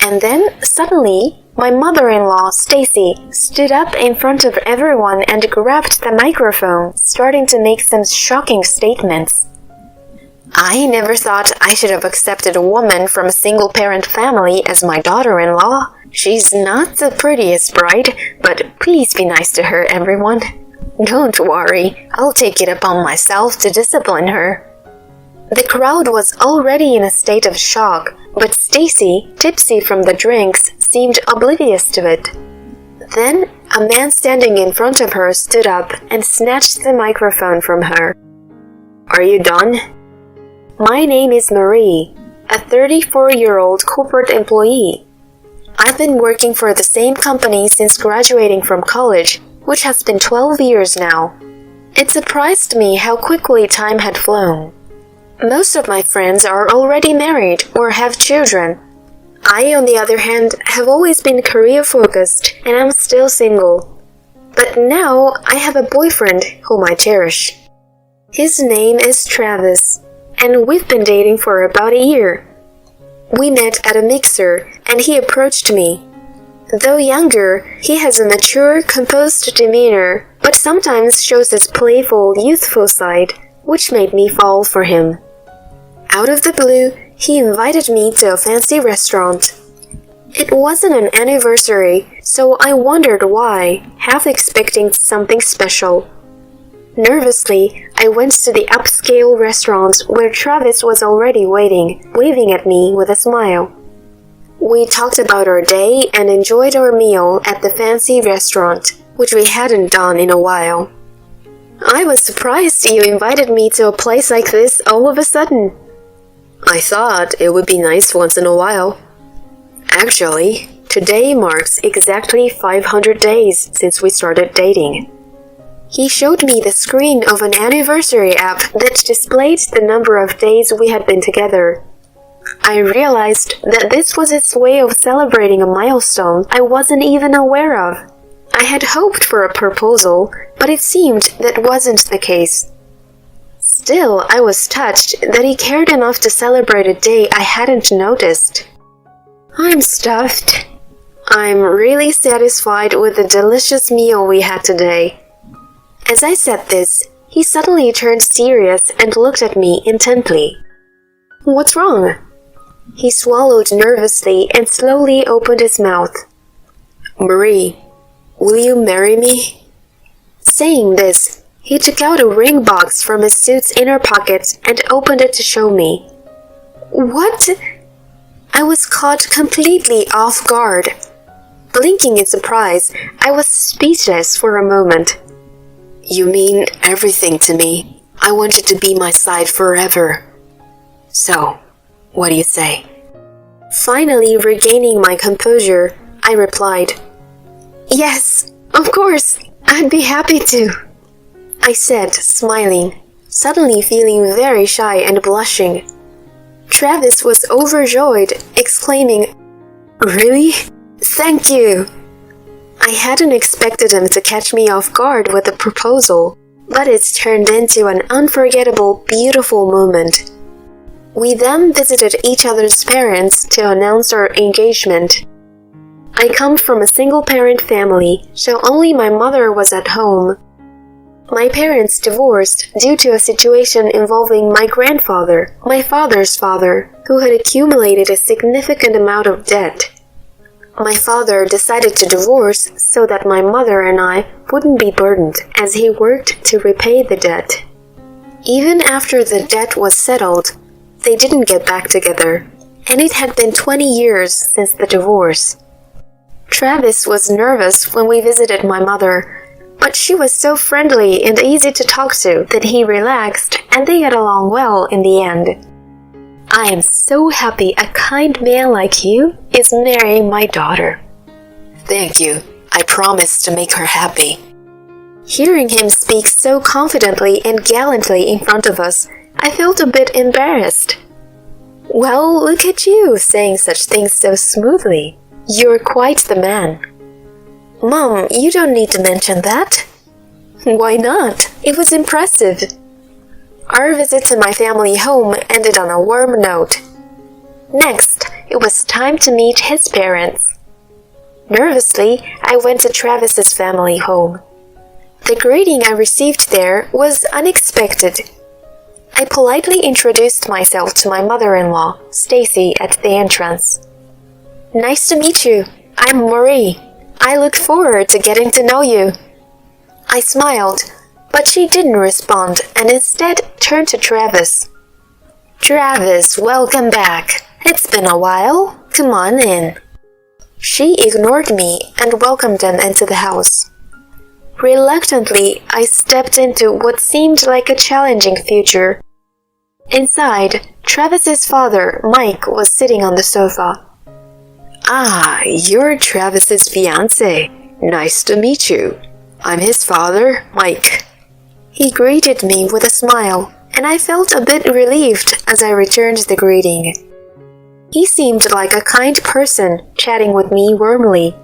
And then, suddenly, my mother-in-law, Stacy, stood up in front of everyone and grabbed the microphone, starting to make some shocking statements. I never thought I should have accepted a woman from a single-parent family as my daughter-in-law. She's not the prettiest bride, but please be nice to her, everyone. Don't worry, I'll take it upon myself to discipline her. The crowd was already in a state of shock, but Stacy, tipsy from the drinks, seemed oblivious to it. Then, a man standing in front of her stood up and snatched the microphone from her. Are you done? My name is Marie, a 34-year-old corporate employee. I've been working for the same company since graduating from college, which has been 12 years now. It surprised me how quickly time had flown. Most of my friends are already married or have children. I, on the other hand, have always been career-focused and I'm still single. But now I have a boyfriend whom I cherish. His name is Travis, and we've been dating for about a year. We met at a mixer and he approached me. Though younger, he has a mature, composed demeanor, but sometimes shows his playful, youthful side, which made me fall for him. Out of the blue, he invited me to a fancy restaurant. It wasn't an anniversary, so I wondered why, half expecting something special. Nervously, I went to the upscale restaurant where Travis was already waiting, waving at me with a smile. We talked about our day and enjoyed our meal at the fancy restaurant, which we hadn't done in a while. I was surprised you invited me to a place like this all of a sudden. I thought it would be nice once in a while. Actually, today marks exactly 500 days since we started dating. He showed me the screen of an anniversary app that displayed the number of days we had been together. I realized that this was his way of celebrating a milestone I wasn't even aware of. I had hoped for a proposal, but it seemed that wasn't the case. Still, I was touched that he cared enough to celebrate a day I hadn't noticed. I'm stuffed. I'm really satisfied with the delicious meal we had today. As I said this, he suddenly turned serious and looked at me intently. What's wrong? He swallowed nervously and slowly opened his mouth. Marie, will you marry me? Saying this, he took out a ring box from his suit's inner pocket and opened it to show me. What? I was caught completely off guard. Blinking in surprise, I was speechless for a moment. You mean everything to me. I want you to be my side forever. So, what do you say? Finally regaining my composure, I replied, Yes, of course, I'd be happy to. I said, smiling, suddenly feeling very shy and blushing. Travis was overjoyed, exclaiming, Really? Thank you! I hadn't expected him to catch me off guard with a proposal, but it turned into an unforgettable, beautiful moment. We then visited each other's parents to announce our engagement. I come from a single-parent family, so only my mother was at home. My parents divorced due to a situation involving my grandfather, my father's father, who had accumulated a significant amount of debt. My father decided to divorce so that my mother and I wouldn't be burdened as he worked to repay the debt. Even after the debt was settled, they didn't get back together, and it had been 20 years since the divorce. Travis was nervous when we visited my mother, but she was so friendly and easy to talk to that he relaxed and they got along well in the end. I am so happy a kind man like you is marrying my daughter. Thank you. I promise to make her happy. Hearing him speak so confidently and gallantly in front of us, I felt a bit embarrassed. Well, look at you saying such things so smoothly. You're quite the man. Mom, you don't need to mention that. Why not? It was impressive. Our visit to my family home ended on a warm note. Next, it was time to meet his parents. Nervously, I went to Travis's family home. The greeting I received there was unexpected. I politely introduced myself to my mother-in-law, Stacy, at the entrance. Nice to meet you. I'm Marie. I look forward to getting to know you. I smiled, but she didn't respond and instead turned to Travis. Travis, welcome back. It's been a while. Come on in. She ignored me and welcomed them into the house. Reluctantly, I stepped into what seemed like a challenging future. Inside, Travis's father, Mike, was sitting on the sofa. Ah, you're Travis's fiancé. Nice to meet you. I'm his father, Mike. He greeted me with a smile, and I felt a bit relieved as I returned the greeting. He seemed like a kind person, chatting with me warmly.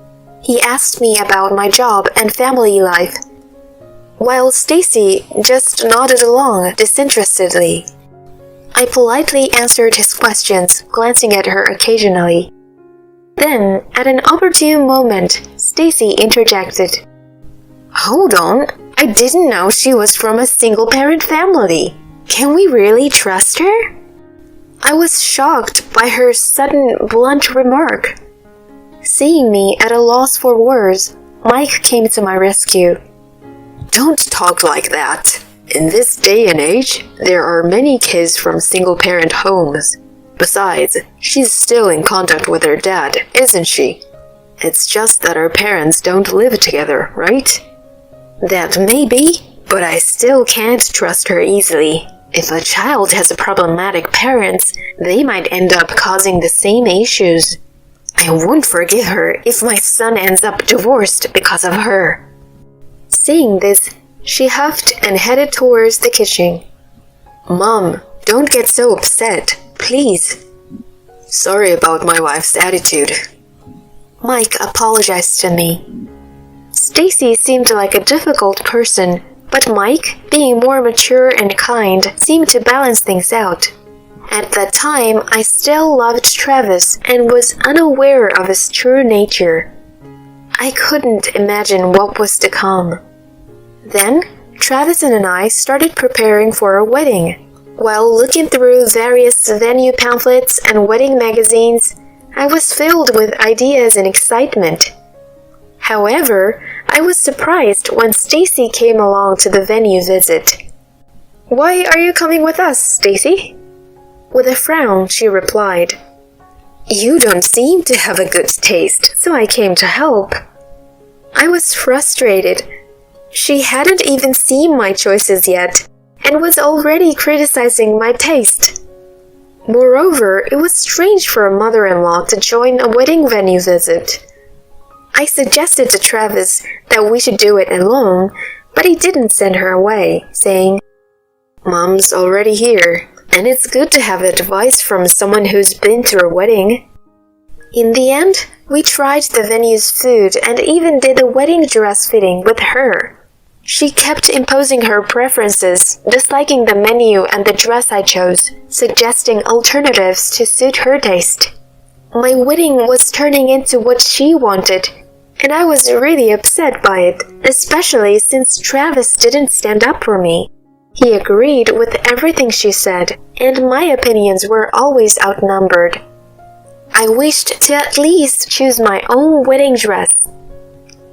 He asked me about my job and family life, while Stacy just nodded along disinterestedly. I politely answered his questions, glancing at her occasionally. Then, at an opportune moment, Stacy interjected. Hold on, I didn't know she was from a single-parent family. Can we really trust her? I was shocked by her sudden, blunt remark. Seeing me at a loss for words, Mike came to my rescue. Don't talk like that. In this day and age, there are many kids from single-parent homes. Besides, she's still in contact with her dad, isn't she? It's just that her parents don't live together, right? That may be, but I still can't trust her easily. If a child has problematic parents, they might end up causing the same issues. I won't forgive her if my son ends up divorced because of her. Saying this, she huffed and headed towards the kitchen. Mom, don't get so upset, please. Sorry about my wife's attitude. Mike apologized to me. Stacy seemed like a difficult person, but Mike, being more mature and kind, seemed to balance things out. At that time, I still loved Travis and was unaware of his true nature. I couldn't imagine what was to come. Then, Travis and I started preparing for our wedding. While looking through various venue pamphlets and wedding magazines, I was filled with ideas and excitement. However, I was surprised when Stacy came along to the venue visit. Why are you coming with us, Stacy? With a frown, she replied, You don't seem to have a good taste, so I came to help. I was frustrated. She hadn't even seen my choices yet, and was already criticizing my taste. Moreover, it was strange for a mother-in-law to join a wedding venue visit. I suggested to Travis that we should do it alone, but he didn't send her away, saying, Mom's already here, and it's good to have advice from someone who's been to a wedding. In the end, we tried the venue's food and even did a wedding dress fitting with her. She kept imposing her preferences, disliking the menu and the dress I chose, suggesting alternatives to suit her taste. My wedding was turning into what she wanted, and I was really upset by it, especially since Travis didn't stand up for me. He agreed with everything she said, and my opinions were always outnumbered. I wished to at least choose my own wedding dress.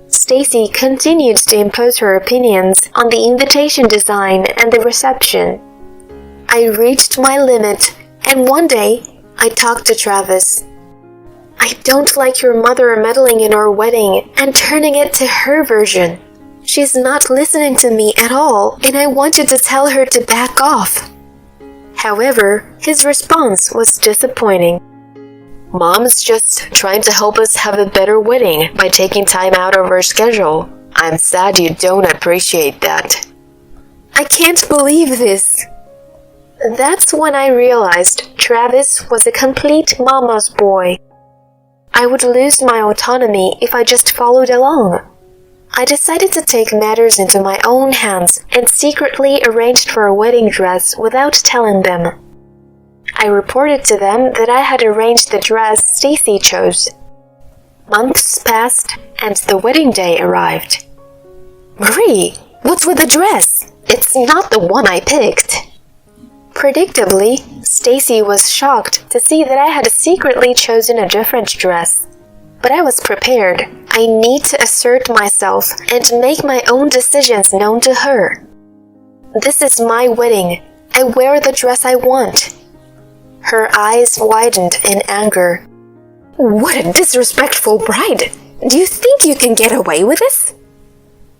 Stacy continued to impose her opinions on the invitation design and the reception. I reached my limit, and one day, I talked to Travis. I don't like your mother meddling in our wedding and turning it to her version. She's not listening to me at all, and I want you to tell her to back off. However, his response was disappointing. Mom's just trying to help us have a better wedding by taking time out of her schedule. I'm sad you don't appreciate that. I can't believe this. That's when I realized Travis was a complete mama's boy. I would lose my autonomy if I just followed along. I decided to take matters into my own hands and secretly arranged for a wedding dress without telling them. I reported to them that I had arranged the dress Stacy chose. Months passed, and the wedding day arrived. Marie, what's with the dress? It's not the one I picked. Predictably, Stacy was shocked to see that I had secretly chosen a different dress. But I was prepared. I need to assert myself and make my own decisions known to her. This is my wedding. I wear the dress I want. Her eyes widened in anger. What a disrespectful bride! Do you think you can get away with this?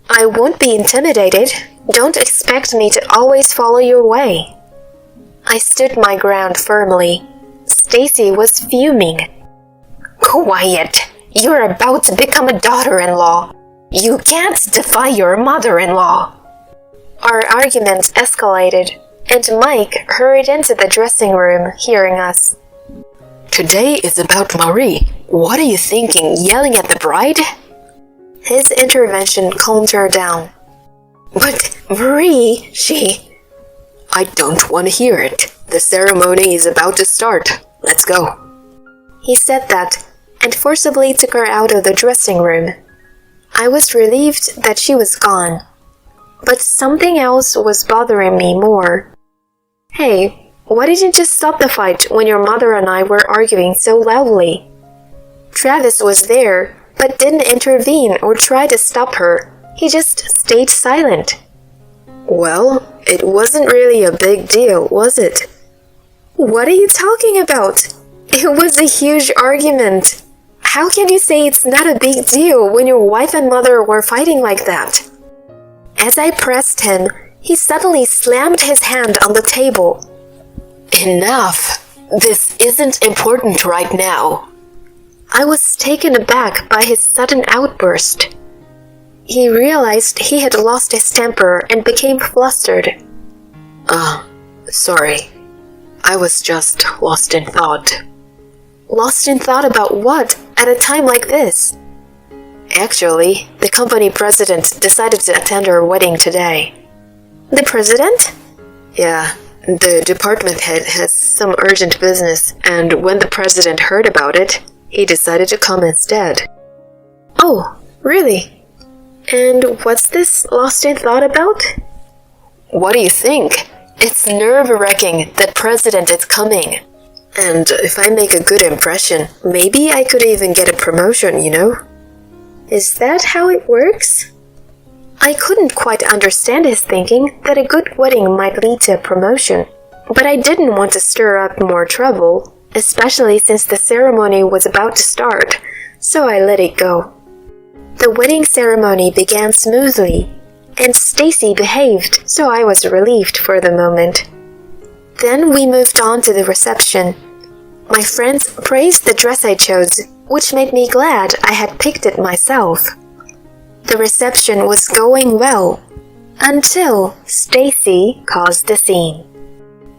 I won't be intimidated. Don't expect me to always follow your way. I stood my ground firmly. Stacy was fuming. Quiet! You're about to become a daughter-in-law. You can't defy your mother-in-law. Our argument escalated, and Mike hurried into the dressing room, hearing us. Today is about Marie. What are you thinking, yelling at the bride? His intervention calmed her down. But Marie, I don't want to hear it. The ceremony is about to start. Let's go. He said that, and forcibly took her out of the dressing room. I was relieved that she was gone. But something else was bothering me more. Hey, why didn't you just stop the fight when your mother and I were arguing so loudly? Travis was there, but didn't intervene or try to stop her. He just stayed silent. Well, it wasn't really a big deal, was it? What are you talking about? It was a huge argument. How can you say it's not a big deal when your wife and mother were fighting like that? As I pressed him, he suddenly slammed his hand on the table. Enough! This isn't important right now. I was taken aback by his sudden outburst. He realized he had lost his temper and became flustered. Sorry. I was just lost in thought. Lost in thought about what at a time like this? Actually, the company president decided to attend our wedding today. The president? Yeah, the department head has some urgent business, and when the president heard about it, he decided to come instead. Oh, really? And what's this lost in thought about? What do you think? It's nerve-wracking. The president is coming. And if I make a good impression, maybe I could even get a promotion, you know? Is that how it works? I couldn't quite understand his thinking that a good wedding might lead to a promotion, but I didn't want to stir up more trouble, especially since the ceremony was about to start, so I let it go. The wedding ceremony began smoothly, and Stacy behaved, so I was relieved for the moment. Then we moved on to the reception. My friends praised the dress I chose, which made me glad I had picked it myself. The reception was going well, until Stacy caused the scene.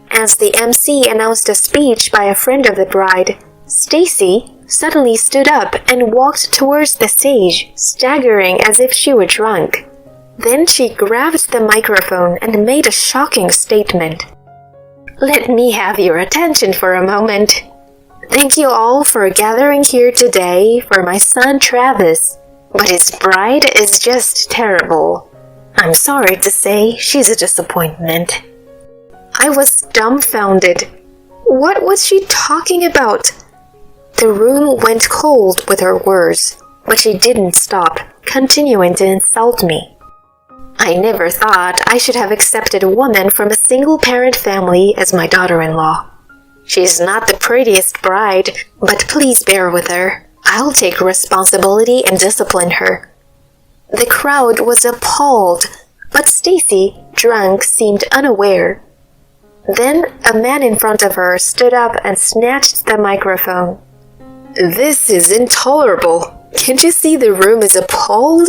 As the MC announced a speech by a friend of the bride, Stacy suddenly stood up and walked towards the stage, staggering as if she were drunk. Then she grabbed the microphone and made a shocking statement. Let me have your attention for a moment. Thank you all for gathering here today for my son Travis, but his bride is just terrible. I'm sorry to say she's a disappointment. I was dumbfounded. What was she talking about? The room went cold with her words, but she didn't stop, continuing to insult me. I never thought I should have accepted a woman from a single-parent family as my daughter-in-law. She's not the prettiest bride, but please bear with her. I'll take responsibility and discipline her. The crowd was appalled, but Stacy, drunk, seemed unaware. Then a man in front of her stood up and snatched the microphone. This is intolerable. Can't you see the room is appalled?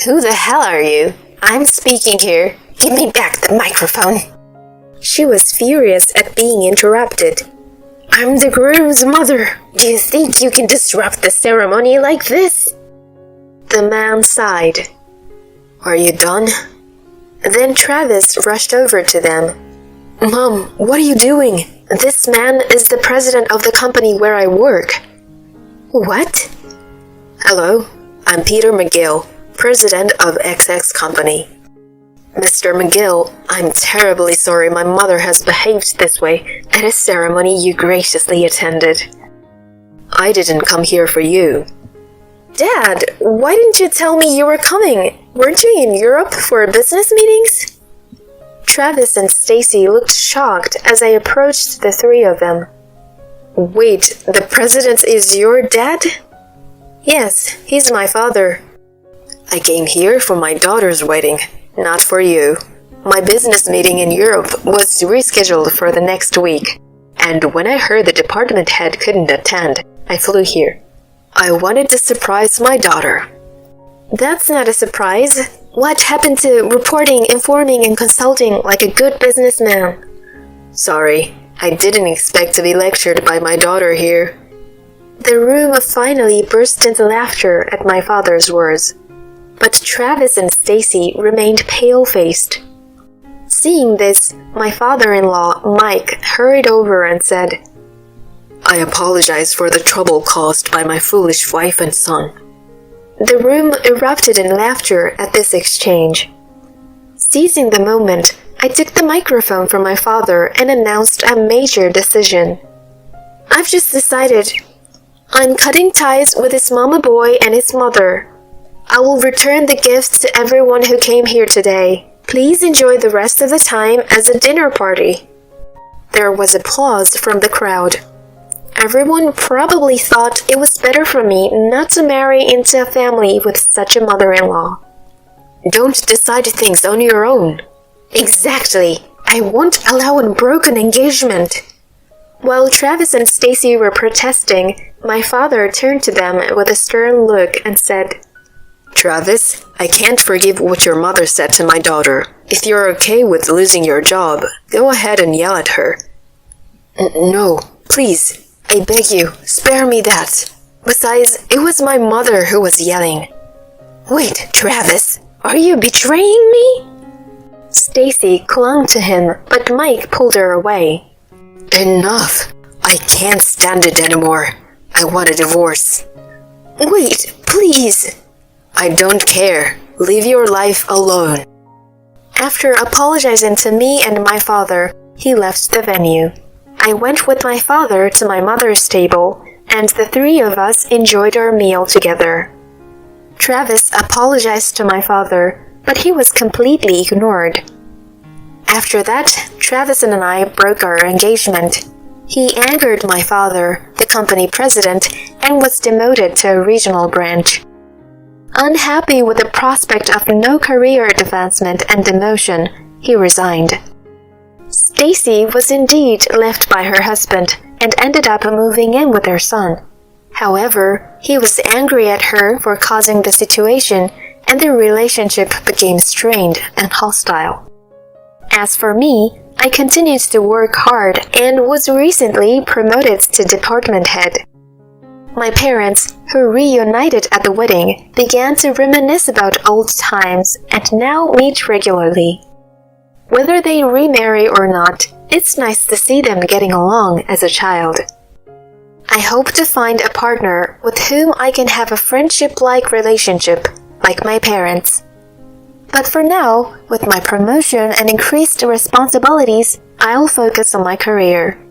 Who the hell are you? I'm speaking here. Give me back the microphone. She was furious at being interrupted. I'm the groom's mother. Do you think you can disrupt the ceremony like this? The man sighed. Are you done? Then Travis rushed over to them. Mom, what are you doing? This man is the president of the company where I work. What? Hello, I'm Peter McGill, president of XX Company. Mr. McGill, I'm terribly sorry my mother has behaved this way at a ceremony you graciously attended. I didn't come here for you. Dad, why didn't you tell me you were coming? Weren't you in Europe for business meetings? Travis and Stacy looked shocked as I approached the three of them. Wait, the president is your dad? Yes, he's my father. I came here for my daughter's wedding, not for you. My business meeting in Europe was rescheduled for the next week, and when I heard the department head couldn't attend, I flew here. I wanted to surprise my daughter. That's not a surprise. What happened to reporting, informing, and consulting like a good businessman? Sorry, I didn't expect to be lectured by my daughter here. The room finally burst into laughter at my father's words, but Travis and Stacy remained pale-faced. Seeing this, my father-in-law, Mike, hurried over and said, I apologize for the trouble caused by my foolish wife and son. The room erupted in laughter at this exchange. Seizing the moment, I took the microphone from my father and announced a major decision. I've just decided. I'm cutting ties with his mama boy and his mother. I will return the gifts to everyone who came here today. Please enjoy the rest of the time as a dinner party. There was applause from the crowd. Everyone probably thought it was better for me not to marry into a family with such a mother-in-law. Don't decide things on your own. Exactly. I won't allow a broken engagement. While Travis and Stacy were protesting, my father turned to them with a stern look and said, Travis, I can't forgive what your mother said to my daughter. If you're okay with losing your job, go ahead and yell at her. No, please. I beg you, spare me that. Besides, it was my mother who was yelling. Wait, Travis, are you betraying me? Stacy clung to him, but Mike pulled her away. Enough. I can't stand it anymore. I want a divorce. Wait, please. I don't care. Leave your life alone. After apologizing to me and my father, he left the venue. I went with my father to my mother's table, and the three of us enjoyed our meal together. Travis apologized to my father, but he was completely ignored. After that, Travis and I broke our engagement. He angered my father, the company president, and was demoted to a regional branch. Unhappy with the prospect of no career advancement and demotion, he resigned. Stacy was indeed left by her husband and ended up moving in with their son. However, he was angry at her for causing the situation, and their relationship became strained and hostile. As for me, I continued to work hard and was recently promoted to department head. My parents, who reunited at the wedding, began to reminisce about old times and now meet regularly. Whether they remarry or not, it's nice to see them getting along as a child. I hope to find a partner with whom I can have a friendship-like relationship, like my parents. But for now, with my promotion and increased responsibilities, I'll focus on my career.